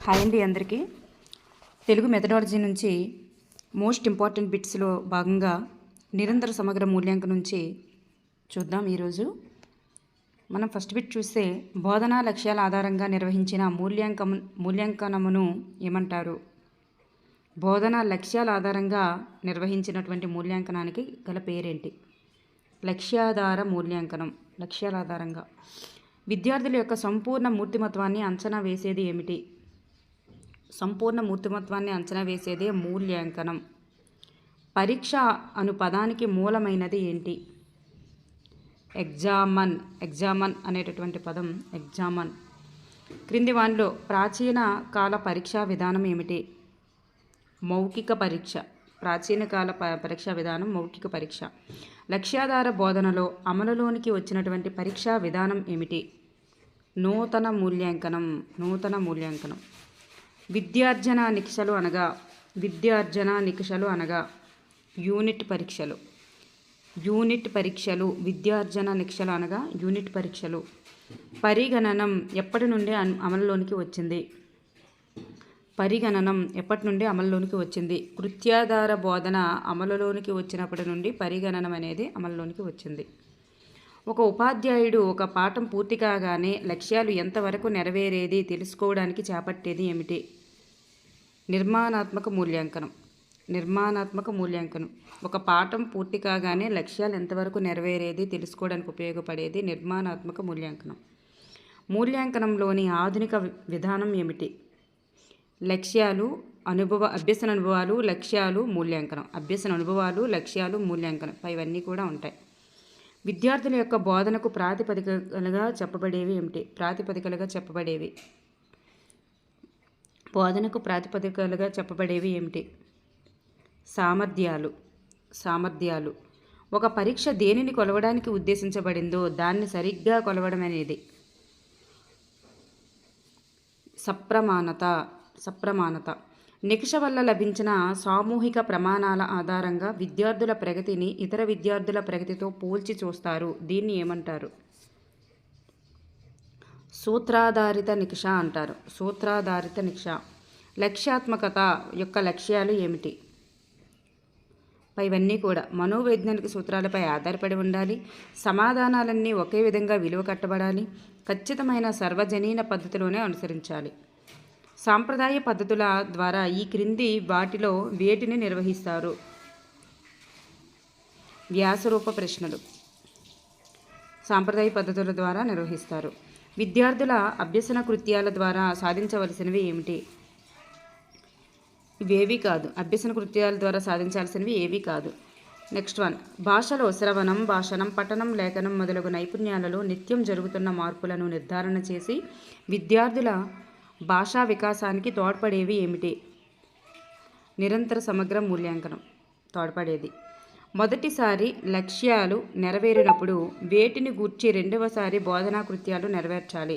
Hi అండి అందరికీ. Telugu methodology నుంచి మోస్ట్ ఇంపార్టెంట్ బిట్స్లో భాగంగా నిరంతర సమగ్ర మూల్యాంకనం నుంచి చూద్దాం. ఈరోజు మనం ఫస్ట్ బిట్ చూస్తే బోధనా లక్ష్యాల ఆధారంగా నిర్వహించిన మూల్యాంకనమును ఏమంటారు? బోధనా లక్ష్యాల ఆధారంగా నిర్వహించినటువంటి మూల్యాంకనానికి గల పేరేంటి? లక్ష్యాధార మూల్యాంకనం. లక్ష్యాల ఆధారంగా విద్యార్థుల యొక్క సంపూర్ణ మూర్తిమత్వాన్ని అంచనా వేసేది ఏమిటి? సంపూర్ణ మూర్తిమత్వాన్ని అంచనా వేసేదే మూల్యాంకనం. పరీక్ష అను పదానికి మూలమైనది ఏంటి? ఎగ్జామన్. ఎగ్జామన్ అనేటటువంటి పదం ఎగ్జామన్. క్రింది వానిలో ప్రాచీన కాల పరీక్షా విధానం ఏమిటి? మౌఖిక పరీక్ష. ప్రాచీన కాల పరీక్షా విధానం మౌఖిక పరీక్ష. లక్ష్యాధార బోధనలో అమలులోనికి వచ్చినటువంటి పరీక్షా విధానం ఏమిటి? నూతన మూల్యాంకనం. నూతన మూల్యాంకనం. విద్యార్జన నికషలు అనగా యూనిట్ పరీక్షలు. యూనిట్ పరీక్షలు. విద్యార్జన నికషలు అనగా యూనిట్ పరీక్షలు. పరిగణనం ఎప్పటి నుండి అమలులోనికి వచ్చింది? పరిగణనం ఎప్పటి నుండి అమలులోనికి వచ్చింది? కృత్యాధార బోధన అమలులోనికి వచ్చినప్పటి నుండి పరిగణనం అనేది అమలులోనికి వచ్చింది. ఒక ఉపాధ్యాయుడు ఒక పాఠం పూర్తి కాగానే లక్ష్యాలు ఎంతవరకు నెరవేరేది తెలుసుకోవడానికి చేపట్టేది ఏమిటి? నిర్మాణాత్మక మూల్యాంకనం. నిర్మాణాత్మక మూల్యాంకనం. ఒక పాఠం పూర్తి కాగానే లక్ష్యాలు ఎంతవరకు నెరవేరేది తెలుసుకోవడానికి ఉపయోగపడేది నిర్మాణాత్మక మూల్యాంకనం. మూల్యాంకనంలోని ఆధునిక విధానం ఏమిటి? లక్ష్యాలు, అభ్యసన అనుభవాలు, లక్ష్యాలు, మూల్యాంకనం. అభ్యసన అనుభవాలు, లక్ష్యాలు, మూల్యాంకనం ఇవన్నీ కూడా ఉంటాయి. విద్యార్థుల యొక్క బోధనకు ప్రాతిపదికలుగా చెప్పబడేవి ఏమిటి? ప్రాతిపదికలుగా చెప్పబడేవి. బోధనకు ప్రాతిపదికలుగా చెప్పబడేవి ఏమిటి? సామర్థ్యాలు. సామర్థ్యాలు. ఒక పరీక్ష దేనిని కొలవడానికి ఉద్దేశించబడిందో దాన్ని సరిగ్గా కొలవడం అనేది సప్రమాణత. సప్రమాణత. నికష వల్ల లభించిన సామూహిక ప్రమాణాల ఆధారంగా విద్యార్థుల ప్రగతిని ఇతర విద్యార్థుల ప్రగతితో పోల్చి చూస్తారు. దీన్ని ఏమంటారు? సూత్రాధారిత నికష అంటారు. సూత్రాధారిత నికష. లక్ష్యాత్మకత యొక్క లక్ష్యాలు ఏమిటి? ఇవన్నీ కూడా మనోవైజ్ఞానిక సూత్రాలపై ఆధారపడి ఉండాలి. సమాధానాలన్నీ ఒకే విధంగా విలువ కట్టబడాలి. ఖచ్చితమైన సర్వజనీన పద్ధతిలోనే అనుసరించాలి. సాంప్రదాయ పద్ధతుల ద్వారా ఈ క్రింది వాటిలో వేటిని నిర్వహిస్తారు? వ్యాసరూప ప్రశ్నలు. సాంప్రదాయ పద్ధతుల ద్వారా నిర్వహిస్తారు. విద్యార్థుల అభ్యసన కృత్యాల ద్వారా సాధించవలసినవి ఏమిటి? ఇవేవి కాదు. అభ్యసన కృత్యాల ద్వారా సాధించాల్సినవి ఏవి కాదు. Next one. భాషలో శ్రవణం, భాషణం, పఠనం, లేఖనం మొదలగు నైపుణ్యాలలో నిత్యం జరుగుతున్న మార్పులను నిర్ధారణ చేసి విద్యార్థుల భాషా వికాసానికి తోడ్పడేవి ఏమిటి? నిరంతర సమగ్ర మూల్యాంకనం తోడ్పడేది. మొదటిసారి లక్ష్యాలు నెరవేరినప్పుడు వేటిని గూర్చి రెండవసారి బోధనా కృత్యాలు నెరవేర్చాలి?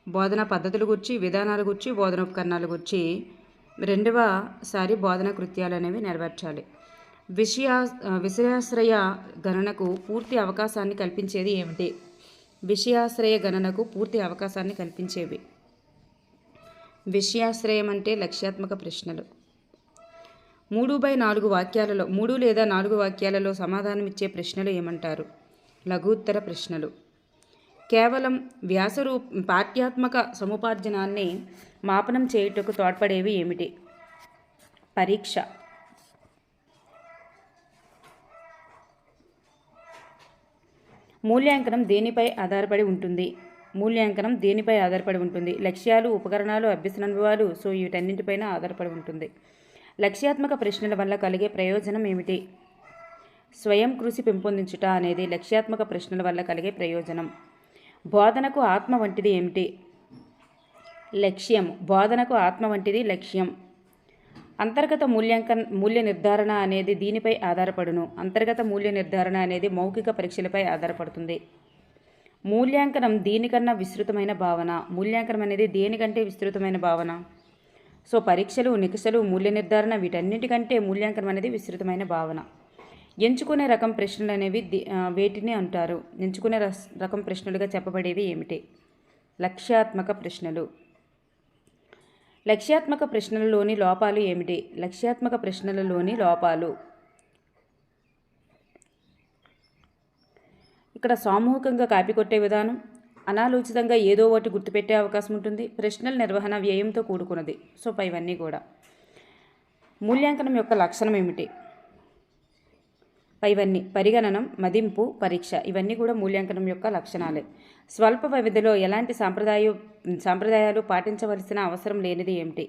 బోధనా పద్ధతుల గురించి, విధానాల గురించి, బోధనోపకరణాల గురించి రెండవసారి బోధనా కృత్యాలు అనేవి నెరవేర్చాలి. విషయాశ్రయ గణనకు పూర్తి అవకాశాన్ని కల్పించేది ఏమిటి? విషయాశ్రయ గణనకు పూర్తి అవకాశాన్ని కల్పించేవి. విషయాశ్రయం అంటే లక్ష్యాత్మక ప్రశ్నలు. 3/4 వాక్యాలలో 3 లేదా 4 వాక్యాలలో సమాధానమిచ్చే ప్రశ్నలు ఏమంటారు? లఘుత్తర ప్రశ్నలు. కేవలం పాఠ్యాత్మక సముపార్జనాన్ని మాపనం చేయుటకు తోడ్పడేవి ఏమిటి? పరీక్ష. మూల్యాంకనం దేనిపై ఆధారపడి ఉంటుంది? మూల్యాంకనం దేనిపై ఆధారపడి ఉంటుంది? లక్ష్యాలు, ఉపకరణాలు, అభ్యసన అనుభవాలు. వీటన్నింటిపైన ఆధారపడి ఉంటుంది. లక్ష్యాత్మక ప్రశ్నల వల్ల కలిగే ప్రయోజనం ఏమిటి? స్వయం కృషి పెంపొందించుట అనేది లక్ష్యాత్మక ప్రశ్నల వల్ల కలిగే ప్రయోజనం. బోధనకు ఆత్మ వంటిది ఏమిటి? లక్ష్యం. బోధనకు ఆత్మ వంటిది లక్ష్యం. అంతర్గత మూల్య నిర్ధారణ అనేది దీనిపై ఆధారపడును. అంతర్గత మూల్య నిర్ధారణ అనేది మౌఖిక పరీక్షలపై ఆధారపడుతుంది. మూల్యాంకనం దీనికన్నా విస్తృతమైన భావన. మూల్యాంకనం అనేది దేనికంటే విస్తృతమైన భావన? పరీక్షలు, నికషలు, మూల్య నిర్ధారణ వీటన్నిటికంటే మూల్యాంకనం అనేది విస్తృతమైన భావన. ఎంచుకునే రకం ప్రశ్నలు అనేవి వేటిని అంటారు? ఎంచుకునే రకం ప్రశ్నలుగా చెప్పబడేవి ఏమిటి? లక్ష్యాత్మక ప్రశ్నలు. లక్ష్యాత్మక ప్రశ్నలలోని లోపాలు ఏమిటి? లక్ష్యాత్మక ప్రశ్నలలోని లోపాలు. ఇక్కడ సామూహికంగా కాపీ కొట్టే విధానం, అనాలోచితంగా ఏదో ఒకటి గుర్తుపెట్టే అవకాశం ఉంటుంది, ప్రశ్నల నిర్వహణ వ్యయంతో కూడుకున్నది. సో ఇవన్నీ కూడా. మూల్యాంకనం యొక్క లక్షణం ఏమిటి? ఇవన్నీ పరిగణనం, మదింపు, పరీక్ష ఇవన్నీ కూడా మూల్యాంకనం యొక్క లక్షణాలే. స్వల్ప వ్యవధిలో ఎలాంటి సాంప్రదాయాలు పాటించవలసిన అవసరం లేనిది ఏమిటి?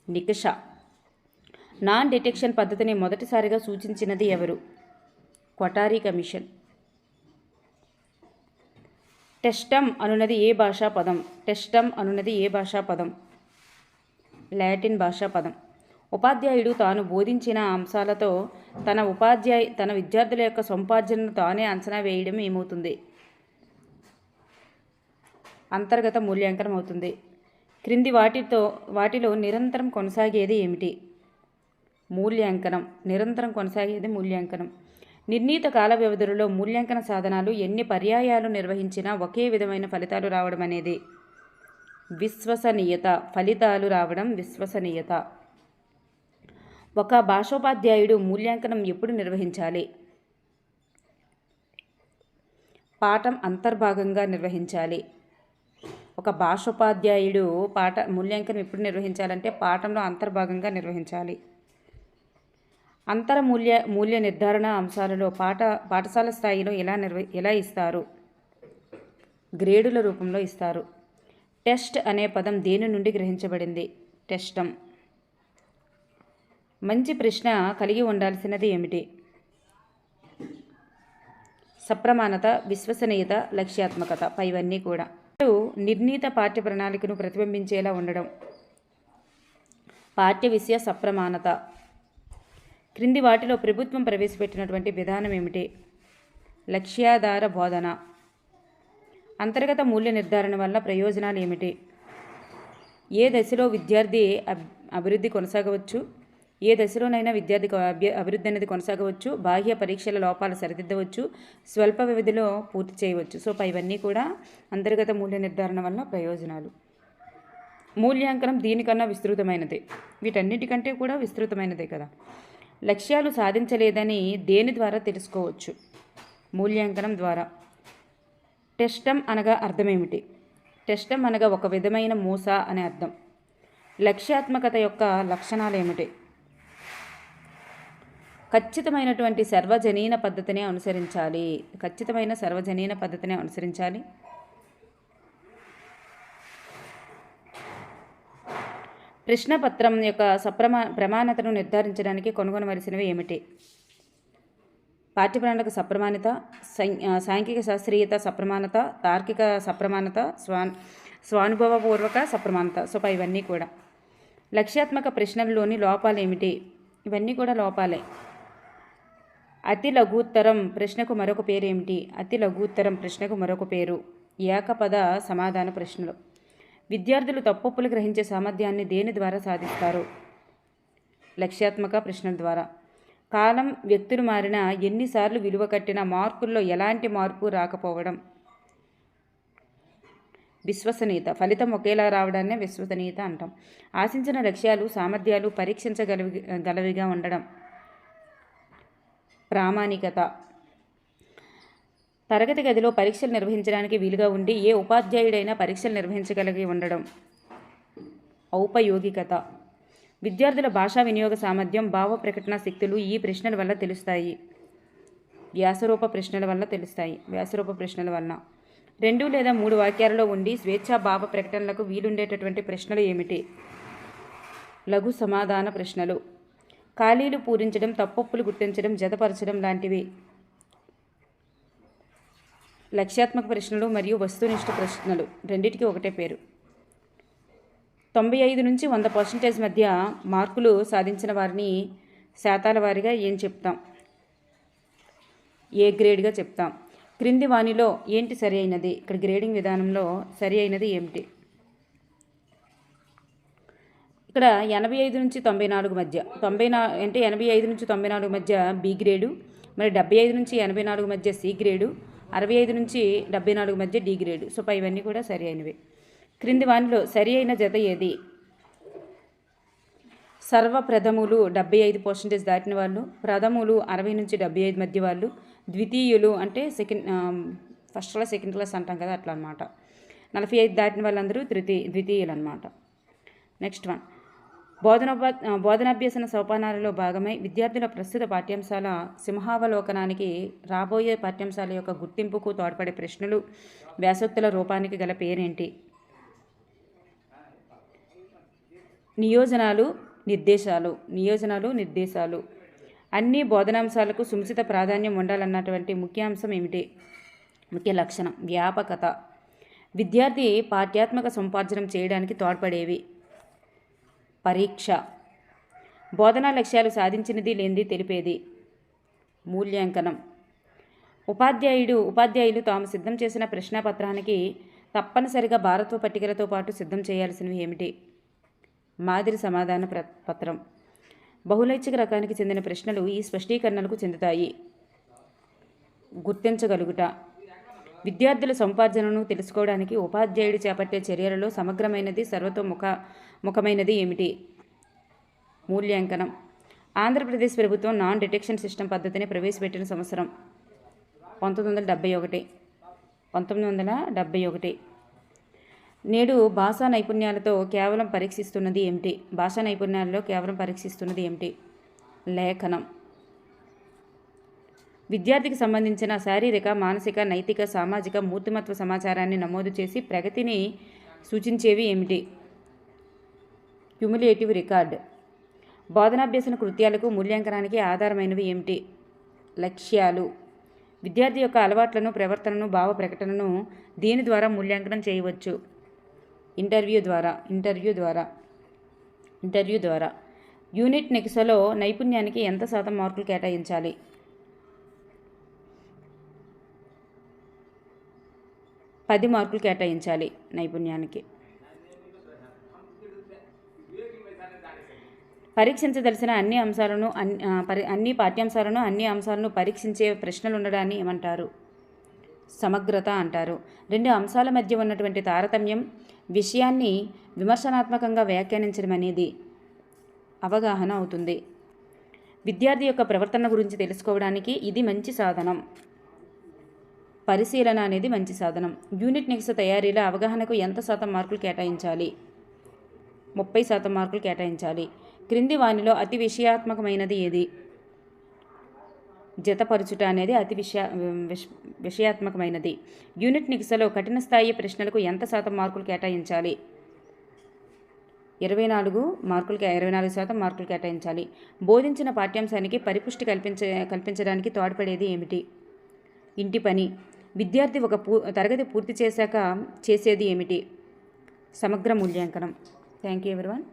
నికష. నాన్ డిటెక్షన్ పద్ధతిని మొదటిసారిగా సూచించినది ఎవరు? కొఠారి కమిషన్. టెస్టమ్ అనున్నది ఏ భాషా పదం? టెస్టమ్ అనున్నది ఏ భాషా పదం? లాటిన్ భాషా పదం. ఉపాధ్యాయుడు తాను బోధించిన అంశాలతో తన విద్యార్థుల యొక్క సముపార్జనను తానే అంచనా వేయడం ఏమవుతుంది? అంతర్గత మూల్యాంకనం అవుతుంది. క్రింది వాటిలో నిరంతరం కొనసాగేది ఏమిటి? మూల్యాంకనం. నిరంతరం కొనసాగేది మూల్యాంకనం. నిర్ణీత కాల వ్యవధులలో మూల్యాంకన సాధనాలు ఎన్ని పర్యాయాలు నిర్వహించినా ఒకే విధమైన ఫలితాలు రావడం అనేది విశ్వసనీయత. ఫలితాలు రావడం విశ్వసనీయత. ఒక భాషోపాధ్యాయుడు మూల్యాంకనం ఎప్పుడు నిర్వహించాలి? పాఠం అంతర్భాగంగా నిర్వహించాలి. ఒక భాషోపాధ్యాయుడు మూల్యాంకనం ఎప్పుడు నిర్వహించాలంటే పాఠంలో అంతర్భాగంగా నిర్వహించాలి. మూల్య నిర్ధారణ అంశాలలో పాఠశాల స్థాయిలో ఎలా ఇస్తారు? గ్రేడుల రూపంలో ఇస్తారు. టెస్ట్ అనే పదం దేని నుండి గ్రహించబడింది? టెస్టమ్. మంచి ప్రశ్న కలిగి ఉండాల్సినది ఏమిటి? సప్రమాణత, విశ్వసనీయత, లక్ష్యాత్మకత. ఇవన్నీ కూడా నిర్ణీత పాఠ్య ప్రణాళికను ప్రతిబింబించేలా ఉండడం. పాఠ్య విషయ సప్రమాణత. క్రింది వాటిలో ప్రభుత్వం ప్రవేశపెట్టినటువంటి విధానం ఏమిటి? లక్ష్యాధార బోధన. అంతర్గత మూల్య నిర్ధారణ వల్ల ప్రయోజనాలు ఏమిటి? ఏ దశలో విద్యార్థి అభివృద్ధి కొనసాగవచ్చు? ఏ దశలోనైనా విద్యార్థికి అభివృద్ధి అనేది కొనసాగవచ్చు. బాహ్య పరీక్షల లోపాలు సరిదిద్దవచ్చు. స్వల్ప వ్యవధిలో పూర్తి చేయవచ్చు. సో ఇవన్నీ కూడా అంతర్గత మూల్య నిర్ధారణ వల్ల ప్రయోజనాలు. మూల్యాంకనం దీనికన్నా విస్తృతమైనది. వీటన్నిటికంటే కూడా విస్తృతమైనదే కదా. లక్ష్యాలు సాధించలేదని దేని ద్వారా తెలుసుకోవచ్చు? మూల్యాంకనం ద్వారా. టెస్టమ్ అనగా అర్థమేమిటి? టెస్టమ్ అనగా ఒక విధమైన మూస అనే అర్థం. లక్ష్యాత్మకత యొక్క లక్షణాలు ఏమిటి? ఖచ్చితమైనటువంటి సర్వజనీన పద్ధతిని అనుసరించాలి. ఖచ్చితమైన సర్వజనీన పద్ధతిని అనుసరించాలి. ప్రశ్నపత్రం యొక్క ప్రమాణతను నిర్ధారించడానికి కనుగొనవలసినవి ఏమిటి? పాఠ్యప్రణాళిక సప్రమాణత, సాంఘిక శాస్త్రీయత సప్రమాణత, తార్కిక సప్రమాణత, స్వానుభవపూర్వక సప్రమాణత. సో ఇవన్నీ కూడా. లక్ష్యాత్మక ప్రశ్నల్లోని లోపాలు ఏమిటి? ఇవన్నీ కూడా లోపాలే. అతి లఘుత్తరం ప్రశ్నకు మరొక పేరు ఏమిటి? అతి లఘుత్తరం ప్రశ్నకు మరొక పేరు ఏకపద సమాధాన ప్రశ్నలు. విద్యార్థులు తప్పొప్పులు గ్రహించే సామర్థ్యాన్ని దేని ద్వారా సాధిస్తారు? లక్ష్యాత్మక ప్రశ్నల ద్వారా. కాలం, వ్యక్తులు మారినా ఎన్నిసార్లు విలువ కట్టినా మార్కుల్లో ఎలాంటి మార్పు రాకపోవడం విశ్వసనీయత. ఫలితం ఒకేలా రావడాన్నే విశ్వసనీయత అంటాం. ఆశించిన లక్ష్యాలు, సామర్థ్యాలు పరీక్షించగలవిగా ఉండడం ప్రామాణికత. తరగతి గదిలో పరీక్షలు నిర్వహించడానికి వీలుగా ఉండి ఏ ఉపాధ్యాయుడైనా పరీక్షలు నిర్వహించగలిగి ఉండడం ఔపయోగికత. విద్యార్థుల భాషా వినియోగ సామర్థ్యం, భావ ప్రకటన శక్తులు ఈ ప్రశ్నల వల్ల తెలుస్తాయి. వ్యాసరూప ప్రశ్నల వలన 2 లేదా 3 వాక్యాలలో ఉండి స్వేచ్ఛా భావ ప్రకటనలకు వీలుండేటటువంటి ప్రశ్నలు ఏమిటి? లఘు సమాధాన ప్రశ్నలు. ఖాళీలు పూరించడం, తప్పొప్పులు గుర్తించడం, జతపరచడం లాంటివి లక్ష్యాత్మక ప్రశ్నలు మరియు వస్తునిష్ట ప్రశ్నలు రెండింటికి ఒకటే పేరు. 95 నుంచి 100% మధ్య మార్కులు సాధించిన వారిని శాతాల వారీగా ఏం చెప్తాం? ఏ గ్రేడ్గా చెప్తాం. క్రింది వానిలో ఏంటి సరి అయినది? ఇక్కడ గ్రేడింగ్ విధానంలో సరి అయినది ఏమిటి? ఇక్కడ ఇక్కడ 85 నుంచి 94 మధ్య అంటే 85 నుంచి 94 మధ్య బి గ్రేడు, మరి 75 నుంచి 84 మధ్య సి గ్రేడు, 65 నుంచి 74 మధ్య డి గ్రేడు. సో ఇవన్నీ కూడా సరి అయినవి. క్రింది వానిలో సరి అయిన జత ఏది? సర్వప్రథములు 75% దాటిన వాళ్ళు, ప్రథములు 60 నుంచి 75 మధ్య వాళ్ళు, ద్వితీయులు అంటే ఫస్ట్ క్లాస్ సెకండ్ క్లాస్ అంటాం కదా అట్లా అనమాట. 45 దాటిన వాళ్ళందరూ ద్వితీయులు అనమాట. నెక్స్ట్ వన్, బోధనాభ్యసన సోపానాలలో భాగమై విద్యార్థుల ప్రస్తుత పాఠ్యాంశాల సింహావలోకనానికి, రాబోయే పాఠ్యాంశాల యొక్క గుర్తింపుకు తోడ్పడే ప్రశ్నలు, వ్యాసోక్తుల రూపానికి గల పేరేంటి? నియోజనాలు నిర్దేశాలు. అన్ని బోధనాంశాలకు సముచిత ప్రాధాన్యం ఉండాలన్నటువంటి ముఖ్యాంశం ఏమిటి? ముఖ్య లక్షణం వ్యాపకత. విద్యార్థి పాఠ్యాత్మక సముపార్జనం చేయడానికి తోడ్పడేవి. పరీక్ష. బోధనా లక్ష్యాలు సాధించినది లేనిది తెలిపేది. మూల్యాంకనం. ఉపాధ్యాయులు తాము సిద్ధం చేసిన ప్రశ్నాపత్రానికి తప్పనిసరిగా భారత్వ పట్టికలతో పాటు సిద్ధం చేయాల్సినవి ఏమిటి? మాదిరి సమాధాన పత్రం. బహుళైచ్ఛిక రకానికి చెందిన ప్రశ్నలు ఈ స్పష్టీకరణలకు చెందుతాయి. గుర్తించగలుగుట. విద్యార్థుల సముపార్జనను తెలుసుకోవడానికి ఉపాధ్యాయుడు చేపట్టే చర్యలలో సమగ్రమైనది, సర్వతోముఖమైనది ఏమిటి? మూల్యాంకనం. ఆంధ్రప్రదేశ్ ప్రభుత్వం నాన్ డిటెక్షన్ సిస్టమ్ పద్ధతిని ప్రవేశపెట్టిన సంవత్సరం 1971. నేడు భాషా నైపుణ్యాలలో కేవలం పరీక్షిస్తున్నది ఏమిటి? లేఖనం. విద్యార్థికి సంబంధించిన శారీరక, మానసిక, నైతిక, సామాజిక, మూర్తిమత్వ సమాచారాన్ని నమోదు చేసి ప్రగతిని సూచించేవి ఏమిటి? Cumulative record. బోధనాభ్యసన కృత్యాలకు మూల్యాంకనానికి ఆధారమైనవి ఏమిటి? లక్ష్యాలు. విద్యార్థి యొక్క అలవాట్లను, ప్రవర్తనను, భావ ప్రకటనను దీని ద్వారా మూల్యాంకనం చేయవచ్చు. ఇంటర్వ్యూ ద్వారా. యూనిట్ నెక్సలో నైపుణ్యానికి ఎంత శాతం మార్కులు కేటాయించాలి? 10 మార్కులు కేటాయించాలి నైపుణ్యానికి. పరీక్షించదలసిన అన్ని పాఠ్యాంశాలను పరీక్షించే ప్రశ్నలు ఉండడాన్ని ఏమంటారు? సమగ్రత అంటారు. 2 అంశాల మధ్య ఉన్నటువంటి తారతమ్యం, విషయాన్ని విమర్శనాత్మకంగా వ్యాఖ్యానించడం అనేది అవగాహన అవుతుంది. విద్యార్థి యొక్క ప్రవర్తన గురించి తెలుసుకోవడానికి ఇది మంచి సాధనం. పరిశీలన అనేది మంచి సాధనం. యూనిట్ నెక్స్ట్ తయారీలో అవగాహనకు ఎంత శాతం మార్కులు కేటాయించాలి? 30% మార్కులు కేటాయించాలి. క్రింది వానిలో అతి విషయాత్మకమైనది ఏది? జతపరచుట అనేది అతి విషయాత్మకమైనది. యూనిట్ నెక్స్ట్లో కఠిన స్థాయి ప్రశ్నలకు ఎంత శాతం మార్కులు కేటాయించాలి? 24% మార్కులు కేటాయించాలి. బోధించిన పాఠ్యాంశానికి పరిపుష్టి కల్పించడానికి తోడ్పడేది ఏమిటి? ఇంటి పని. విద్యార్థి ఒక తరగతి పూర్తి చేశాక చేసేది ఏమిటి? సమగ్ర మూల్యాంకనం. Thank you everyone.